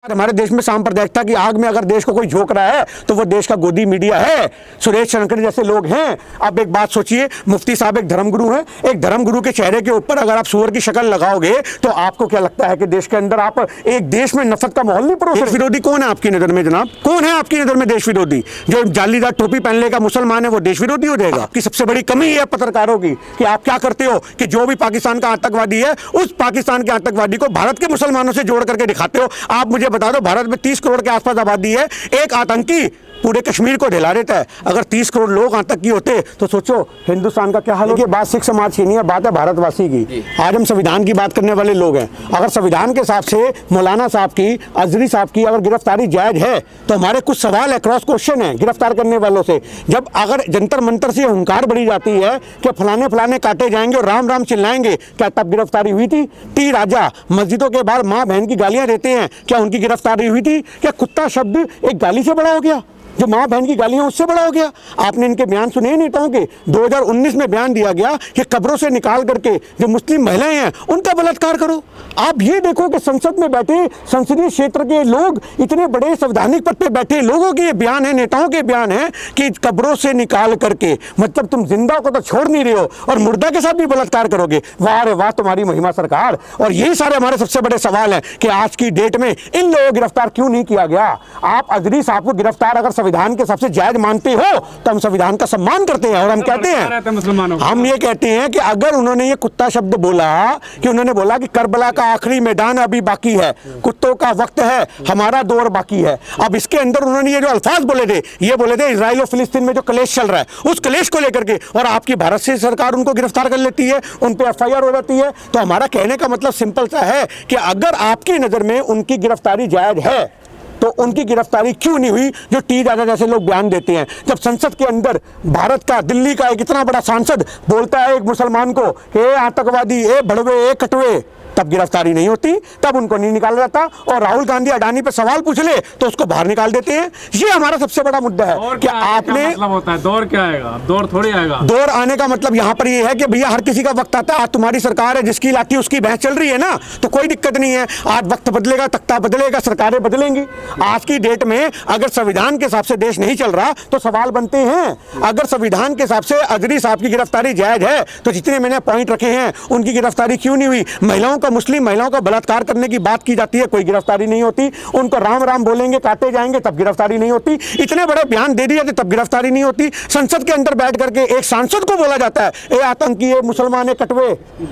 हमारे देश में सांप्रदायिकता की आग में अगर देश को कोई झोंक रहा है तो वो देश का गोदी मीडिया है, सुरेश शंकर जैसे लोग हैं। अब एक बात सोचिए, मुफ्ती साहब एक धर्मगुरु हैं, एक धर्मगुरु के चेहरे के ऊपर अगर आप सूअर की शक्ल लगाओगे तो आपको क्या लगता है कि देश के अंदर आप एक देश में नफरत का माहौल नहीं परोसे? देश विरोधी कौन है आपकी नजर में जनाब? कौन है आपकी नजर में देश विरोधी? जो जालीदार टोपी पहनने का मुसलमान है वो देश विरोधी हो जाएगा? आपकी सबसे बड़ी कमी है पत्रकारों की कि आप क्या करते हो कि जो भी पाकिस्तान का आतंकवादी है उस पाकिस्तान के आतंकवादी को भारत के मुसलमानों से जोड़ करके दिखाते हो। आप मुझे बता दो, भारत में 30 करोड़ के आसपास आबादी है, एक आतंकी पूरे कश्मीर को ढिला देता है। अगर 30 करोड़ लोग आतंकी होते तो सोचो हिंदुस्तान का क्या हाल होगा। बात सिख समाज की नहीं है, बात है भारतवासी की। आज हम संविधान की बात करने वाले लोग हैं। अगर संविधान के हिसाब से मौलाना साहब की, अजहरी साहब की अगर गिरफ्तारी जायज है तो हमारे कुछ सवाल है, क्रॉस क्वेश्चन है गिरफ्तार करने वालों से। जब अगर जंतर मंतर से हुंकार बढ़ी जाती है कि फलाने फलाने काटे जाएंगे और राम राम चिल्लाएंगे, क्या तब गिरफ्तारी हुई थी? टी राजा मस्जिदों के बाहर माँ बहन की गालियां देते हैं, क्या उनकी गिरफ्तारी हुई थी? क्या कुत्ता शब्द एक गाली से बड़ा हो गया? जो माँ बहन की गालियां उससे बड़ा हो गया? आपने इनके बयान सुने नेताओं के? 2019 में बयान दिया गया कि कब्रों से निकाल करके जो मुस्लिम महिलाएं हैं उनका बलात्कार करो। आप ये देखो कि संसद में बैठे संसदीय क्षेत्र के लोग, इतने बड़े संवैधानिक पद पे बैठे लोगों के ये बयान है, नेताओं के बयान है कि कब्रों से निकाल करके, मतलब तुम जिंदा को तो छोड़ नहीं रहे हो और मुर्दा के साथ भी बलात्कार करोगे। वाह रे वाह तुम्हारी महिमा सरकार। और यही सारे हमारे सबसे बड़े सवाल है कि आज की डेट में इन लोगों को गिरफ्तार क्यों नहीं किया गया? आप अजहरी साहब को गिरफ्तार अगर संविधान के सबसे जायज मानते हो तो हम संविधान का सम्मान करते हैं और हम कहते हैं, हम ये कहते हैं कि अगर उन्होंने ये कुत्ता शब्द बोला कि उन्होंने बोला कि करबला का आखिरी मैदान अभी बाकी है, कुत्तों का वक्त है, हमारा दौर बाकी है। अब इसके अंदर उन्होंने ये जो अल्फाज बोले थे, ये बोले थे इजराइल और फिलिस्तीन में जो कलेश चल रहा है उस कलेश को लेकर के, और आपकी भारत से सरकार उनको गिरफ्तार कर लेती है, उन पर FIR हो जाती है। तो हमारा कहने का मतलब सिंपल सा है कि अगर आपकी नजर में उनकी गिरफ्तारी जायज है तो उनकी गिरफ्तारी क्यों नहीं हुई? जो टी राजा जैसे लोग बयान देते हैं, जब संसद के अंदर भारत का, दिल्ली का एक इतना बड़ा सांसद बोलता है एक मुसलमान को कि ए आतंकवादी, ए भड़वे, ए कटवे, तब गिरफ्तारी नहीं होती, तब उनको नहीं निकाला जाता। और राहुल गांधी अडानी पे सवाल पूछ ले तो उसको बाहर निकाल देते हैं। ये हमारा सबसे बड़ा मुद्दा है कि आपने, मतलब होता है दौर क्या आएगा? दौर थोड़ी आएगा। दौर आने का मतलब यहाँ पर ये है कि भैया हर किसी का वक्त आता है। आज तुम्हारी सरकार है, जिसकी लाठी उसकी भैंस चल रही है ना, तो कोई दिक्कत नहीं है। आज वक्त बदलेगा, तख्ता बदलेगा, सरकारें बदलेंगी। आज की डेट में अगर संविधान के हिसाब से देश नहीं चल रहा तो सवाल बनते हैं। अगर संविधान के हिसाब से अजहरी साहब की गिरफ्तारी जायज है तो जितने मैंने पॉइंट रखे हैं उनकी गिरफ्तारी क्यों नहीं हुई? महिलाओं का, मुस्लिम महिलाओं का बलात्कार करने की बात की जाती है, कोई गिरफ्तारी नहीं होती। उनको राम राम बोलेंगे, काटे जाएंगे, तब गिरफ्तारी नहीं होती। इतने बड़े बयान दे दिए तब गिरफ्तारी नहीं होती। संसद के अंदर बैठ करके एक सांसद को बोला जाता है ए आतंकी, ए मुसलमान, ए कटवे,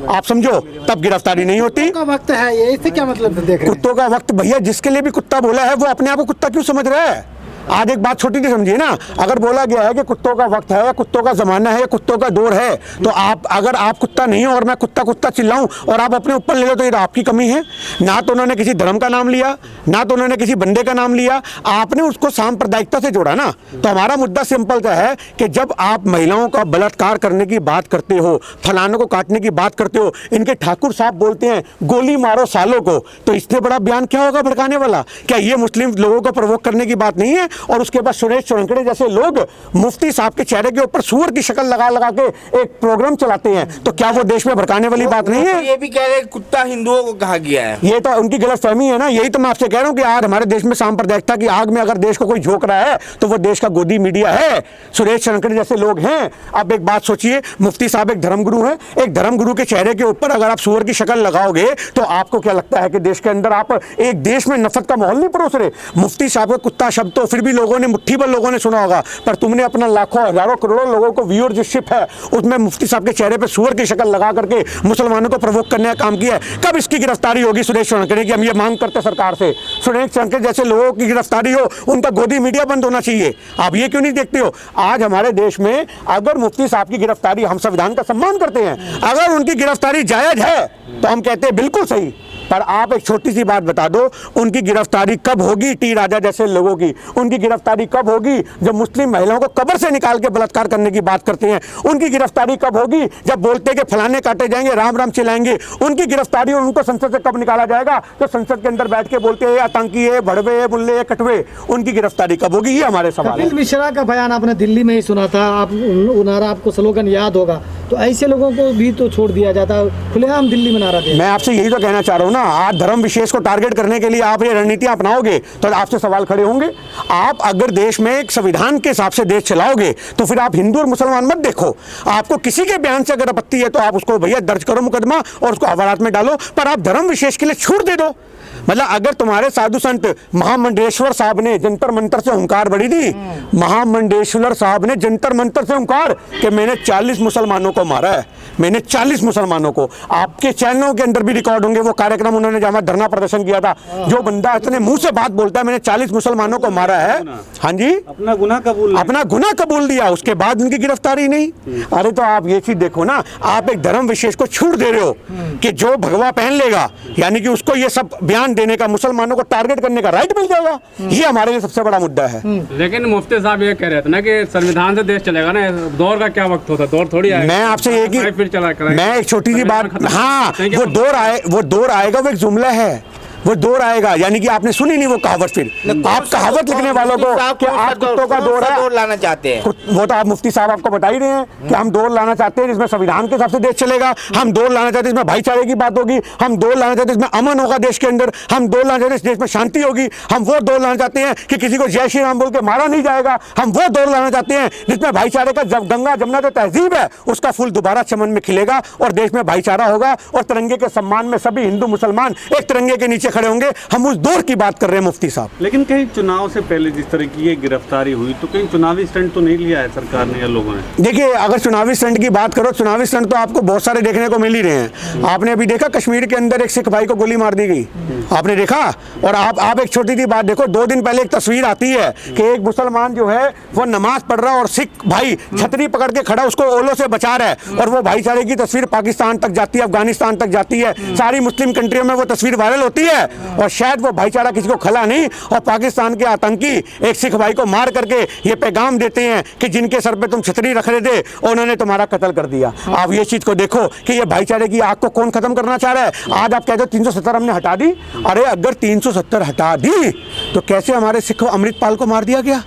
आप समझो, तब गिरफ्तारी नहीं होती। का वक्त है ये, इससे क्या मतलब देख रहे हैं? कुत्तों का वक्त, भैया जिसके लिए भी कुत्ता बोला है वो अपने आप को कुत्ता क्यों समझ रहा है? आज एक बात छोटी सी समझिए ना, अगर बोला गया है कि कुत्तों का वक्त है, कुत्तों का जमाना है, कुत्तों का दौर है, तो आप, अगर आप कुत्ता नहीं हो और मैं कुत्ता कुत्ता चिल्लाऊं और आप अपने ऊपर ले लो तो ये आपकी कमी है। ना तो उन्होंने किसी धर्म का नाम लिया, ना तो उन्होंने किसी बंदे का नाम लिया, आपने उसको सांप्रदायिकता से जोड़ा ना। तो हमारा मुद्दा सिंपल सा है कि जब आप महिलाओं का बलात्कार करने की बात करते हो, फलानों को काटने की बात करते हो, इनके ठाकुर साहब बोलते हैं गोली मारो सालों को, तो इससे बड़ा बयान क्या होगा भड़काने वाला? क्या ये मुस्लिम लोगों को प्रवोक करने की बात नहीं है? और उसके बाद सुरेश शंकर जैसे लोग मुफ्ती साहब के चेहरे के ऊपर सूअर की शक्ल लगा लगा के एक प्रोग्राम चलाते हैं, तो क्या वो देश में भड़काने वाली बात नहीं है? ये भी कह रहे हैं कुत्ता हिंदुओं को कहा गया है। ये तो उनकी गलतफहमी है ना। यही तो मैं आपसे कह रहा हूं कि आज हमारे देश में सांप्रदायिकता की आग में अगर देश को कोई झोंक रहा है तो वो देश का गोदी मीडिया है, सुरेश शंकर जैसे लोग हैं। अब एक बात सोचिए, मुफ्ती साहब एक धर्मगुरु हैं, एक धर्मगुरु के चेहरे के ऊपर अगर आप सूअर की शक्ल लगाओगे तो आपको क्या लगता है कि देश के अंदर आप एक देश में नफरत का माहौल नहीं परोस रहे? मुफ्ती साहब का कुत्ता शब्द तो फिर भी लोगों ने, मुट्ठी भर लोगों ने सुना होगा, पर तुमने अपना लाखों हजारों करोड़ों लोगों को व्यूअरशिप है उसमें मुफ्ती साहब के चेहरे पे सूअर की शक्ल लगा करके मुसलमानों को प्रवोक करने का काम किया है। कब इसकी गिरफ्तारी होगी सुरेश शंकर की? हम ये मांग करते हैं सरकार से, सुरेश शंकर जैसे लोगों की गिरफ्तारी हो, उनका गोदी मीडिया बंद होना चाहिए। आप ये क्यों नहीं देखते हो? आज हमारे देश में अगर मुफ्ती साहब की गिरफ्तारी, हम संविधान का सम्मान करते हैं, अगर उनकी गिरफ्तारी जायज है तो हम कहते हैं बिल्कुल सही, पर आप एक छोटी सी बात बता दो, उनकी गिरफ्तारी कब होगी? टी राजा जैसे लोगों की उनकी गिरफ्तारी कब होगी? जब मुस्लिम महिलाओं को कब्र से निकाल के बलात्कार करने की बात करते हैं, उनकी गिरफ्तारी कब होगी? जब बोलते हैं कि फलाने काटे जाएंगे, राम राम चिल्लाएंगे, उनकी गिरफ्तारी और उनको संसद से कब निकाला जाएगा? तो संसद के अंदर बैठ के बोलते हैं आतंकी है, भड़वे है, बुल्ले है, कटवे, उनकी गिरफ्तारी कब होगी? ये हमारे सवाल है। कपिल मिश्रा का बयान आपने दिल्ली में ही सुना था, आप उन्हारा आपको स्लोगन याद होगा, तो ऐसे लोगों को भी तो छोड़ दिया जाता, खुलेआम दिल्ली में नारा दिया। मैं आपसे यही तो कहना चाह रहा हूँ ना ना, आज धर्म विशेष को टारगेट करने के लिए आप ये रणनीति अपनाओगे तो आपसे सवाल खड़े होंगे। आप अगर देश में एक संविधान के हिसाब से देश चलाओगे तो फिर आप हिंदू और मुसलमान मत देखो। आपको किसी के बयान से अगर आपत्ति है तो आप उसको भैया दर्ज करो मुकदमा और उसको हवालात में डालो, पर आप धर्म विशेष के लिए छूट दे दो। मतलब अगर तुम्हारे साधु संत महामंडलेश्वर साहब ने जंतर मंतर से हुंकार बड़ी दी, महामंडलेश्वर साहब ने जंतर मंतर से हुंकार कि मैंने 40 मुसलमानों को मारा है, मैंने 40 मुसलमानों को, आपके चैनलों के अंदर भी रिकॉर्ड होंगे वो कार्यक्रम उन्होंने जहां धरना प्रदर्शन किया था। जो बंदा इतने मुंह से बात बोलता है मैंने 40 मुसलमानों को मारा है, हाँ जी, अपना गुनाह कबूल दिया, उसके बाद उनकी गिरफ्तारी नहीं। अरे तो आप ये चीज देखो ना, आप एक धर्म विशेष को छूट दे रहे हो कि जो भगवा पहन लेगा यानी कि उसको ये सब बयान देने का, मुसलमानों को टारगेट करने का राइट मिल जाएगा। ये हमारे लिए सबसे बड़ा मुद्दा है। लेकिन मुफ्ती साहब ये कह रहे थे ना कि संविधान से देश चलेगा ना, दौर का क्या वक्त होता है, दौर थोड़ी आएगा। मैं आपसे ये कि फिर चला मैं एक छोटी सी बात, हाँ वो दौर आएगा, वो एक जुमला है, वो दौर आएगा, यानी कि आपने सुनी नहीं वो कहावत। फिर आप कहावत लिखने वालों को कि आप कुत्तों का दौर है, दौर लाना चाहते हैं, वो तो आप मुफ्ती साहब आपको बता ही रहे हैं कि हम दौर लाना चाहते हैं जिसमें संविधान के हिसाब से देश चलेगा, हम दौर लाना चाहते हैं जिसमें भाईचारे की बात होगी, हम दौर लाना चाहते हैं जिसमें अमन होगा देश के अंदर, हम दौर लाना चाहते हैं देश में शांति होगी, हम वो दौर लाना चाहते हैं कि किसी को जय श्री राम बोल के मारा नहीं जाएगा, हम वो दौर लाना चाहते हैं जिसमें भाईचारे का गंगा जमुना जो तहजीब है उसका फूल दोबारा चमन में खिलेगा और देश में भाईचारा होगा और तिरंगे के सम्मान में सभी हिंदू मुसलमान एक तिरंगे के नीचे खड़े होंगे। हम दौर की बात कर रहे हैं मुफ्ती साहब। लेकिन कहीं चुनाव से पहले जिस तरह की ये गिरफ्तारी हुई तो कहीं चुनावी स्टंट तो नहीं लिया है सरकार ने या लोगों ने? देखिए अगर चुनावी स्टंट की बात करो, चुनावी स्टंट तो आपको बहुत सारे देखने को मिल ही रहे हैं। आपने अभी देखा कश्मीर के अंदर एक सिख भाई को गोली मार दी गई, आपने देखा। और आप एक छोटी सी बात देखो, 2 दिन पहले एक तस्वीर आती है कि एक मुसलमान जो है वो नमाज पढ़ रहा है और सिख भाई छतरी पकड़ के खड़ा उसको ओलों से बचा रहा है और वो भाईचारे की तस्वीर पाकिस्तान तक जाती है, अफगानिस्तान तक जाती है, सारी मुस्लिम कंट्रियों में वो तस्वीर वायरल होती है और शायद वो भाईचारा किसी को खला नहीं और पाकिस्तान के आतंकी एक सिख भाई को मार करके ये पैगाम देते हैं कि जिनके सर पे तुम छतरी रख रहे थे उन्होंने तुम्हारा कत्ल कर दिया। आप ये चीज को देखो कि ये भाईचारे की आग को कौन खत्म करना चाह रहा है। आज आप कहते हो 370 हमने हटा दी, अरे अगर 370 हटा दी तो कैसे हमारे सिख अमृतपाल को मार दिया गया?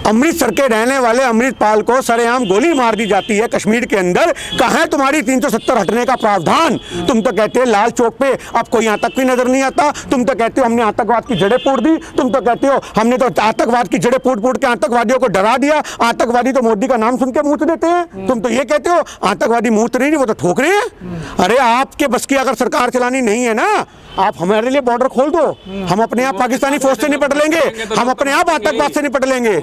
अमृतसर के रहने वाले अमृतपाल को सरेआम गोली मार दी जाती है कश्मीर के अंदर। कहां है तुम्हारी 370 हटने का प्रावधान? तुम तो कहते हो लाल चौक पे अब कोई आतंक भी नजर नहीं आता, तुम तो कहते हो हमने आतंकवाद की जड़ें पोड़ दी, तुम तो कहते हो हमने तो आतंकवाद की जड़ें पोड़ के आतंकवादियों को डरा दिया, आतंकवादी तो मोदी का नाम सुन के मुंह देते हैं। तुम तो ये कहते हो आतंकवादी मुंह नहीं, वो तो ठोक रहे हैं। अरे आपके बस की अगर सरकार चलानी नहीं है ना, आप हमारे लिए बॉर्डर खोल दो, हम अपने आप पाकिस्तानी फौज से निपट लेंगे, हम अपने आप आतंकवाद से निपट लेंगे।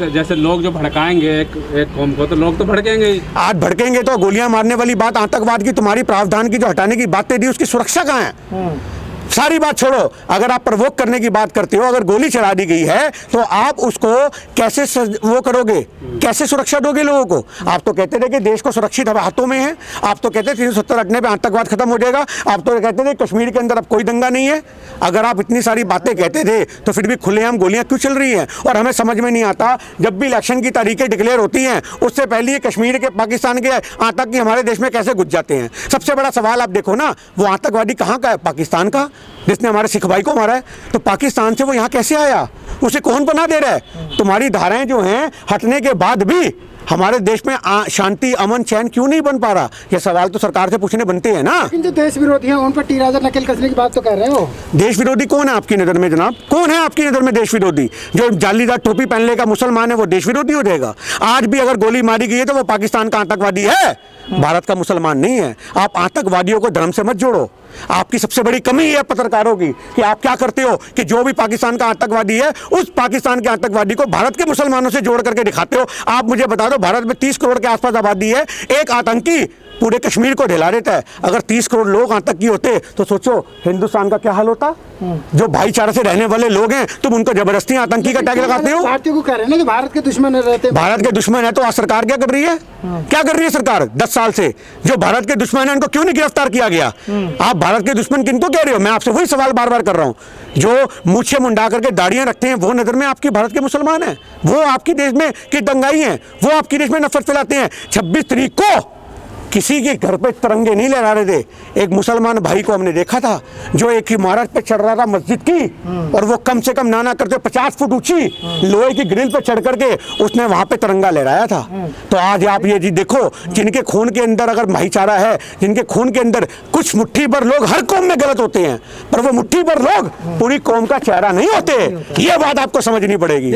जैसे लोग जो भड़काएंगे एक कौम को तो लोग तो भड़केंगे। आज भड़केंगे तो गोलियां मारने वाली बात आतंकवाद की, तुम्हारी प्रावधान की जो हटाने की बातें दी उसकी सुरक्षा कहां है? सारी बात छोड़ो, अगर आप प्रवोक करने की बात करते हो, अगर गोली चला दी गई है तो आप उसको कैसे वो करोगे, कैसे सुरक्षा दोगे लोगों को? आप तो कहते थे कि देश को सुरक्षित हाथों में है, आप तो कहते थे 370 हटने पे आतंकवाद खत्म हो जाएगा, आप तो कहते थे कश्मीर के अंदर अब कोई दंगा नहीं है। अगर आप इतनी सारी बातें कहते थे तो फिर भी खुलेआम गोलियां क्यों चल रही हैं? और हमें समझ में नहीं आता, जब भी इलेक्शन की तारीखें डिक्लेयर होती हैं उससे पहले ही कश्मीर के पाकिस्तान के आतंकी हमारे देश में कैसे घुस जाते हैं? सबसे बड़ा सवाल आप देखो ना, वो आतंकवादी कहाँ का है? पाकिस्तान का, जिसने हमारे सिख भाई को मारा है। तो पाकिस्तान से वो यहाँ कैसे आया? उसे कौन पनाह दे रहा है? तुम्हारी धाराएं जो हैं हटने के बाद भी हमारे देश में शांति अमन चैन क्यों नहीं बन पा रहा? ये सवाल तो सरकार से पूछने बनते हैं ना। लेकिन जो देश विरोधी हैं उन पर टीराजा नकेल कसने की बात तो कर रहे हो। देश विरोधी कौन है आपकी नजर में जनाब? कौन है आपकी नजर में देश विरोधी? जो जालीदार टोपी पहनने का मुसलमान है वो देश विरोधी हो जाएगा? आज भी अगर गोली मारी गई है तो वो पाकिस्तान का आतंकवादी है, भारत का मुसलमान नहीं है। आप आतंकवादियों को धर्म से मत जोड़ो। आपकी सबसे बड़ी कमी है पत्रकारों की कि आप क्या करते हो कि जो भी पाकिस्तान का आतंकवादी है उस पाकिस्तान के आतंकवादी को भारत के मुसलमानों से जोड़ करके दिखाते हो। आप मुझे बता दो, भारत में 30 करोड़ के आसपास आबादी है, एक आतंकी पूरे कश्मीर को ढिला देता है। अगर 30 करोड़ लोग आतंकी होते तो सोचो हिंदुस्तान का क्या हाल होता? जो भाईचारे से रहने वाले लोग हैं तुम उनको जबरदस्ती आतंकी का टैग लगाते हो। भारतीयों को कह रहे हैं ना कि भारत के दुश्मन रहते हैं। भारत के दुश्मन है तो आज सरकार क्या कर रही है? क्या कर रही है सरकार 10 साल से? जो भारत के दुश्मन है उनको क्यों नहीं गिरफ्तार किया गया? आप भारत के दुश्मन किनको कह रहे हो? मैं आपसे वही सवाल बार बार कर रहा हूँ। जो मूछे मुंडा करके दाढ़ियां रखते हैं वो नजर में आपकी भारत के मुसलमान हैं, वो आपकी देश में की दंगाई हैं, वो आपकी देश में नफरत फैलाते हैं। 26 तारीख को किसी के घर पे तिरंगे नहीं लहरा रहे थे। एक मुसलमान भाई को हमने देखा था जो एक इमारत पे चढ़ रहा था मस्जिद की, और वो कम से कम ना करते 50 फुट ऊंची लोहे की ग्रिल पे चढ़ करके उसने वहां पे तिरंगा लहराया था। तो आज आप ये जी देखो, जिनके खून के अंदर अगर भाईचारा है, जिनके खून के अंदर कुछ मुट्ठी भर लोग हर कौम में गलत होते हैं, पर वो मुट्ठी भर लोग पूरी कौम का चेहरा नहीं होते। ये बात आपको समझनी पड़ेगी।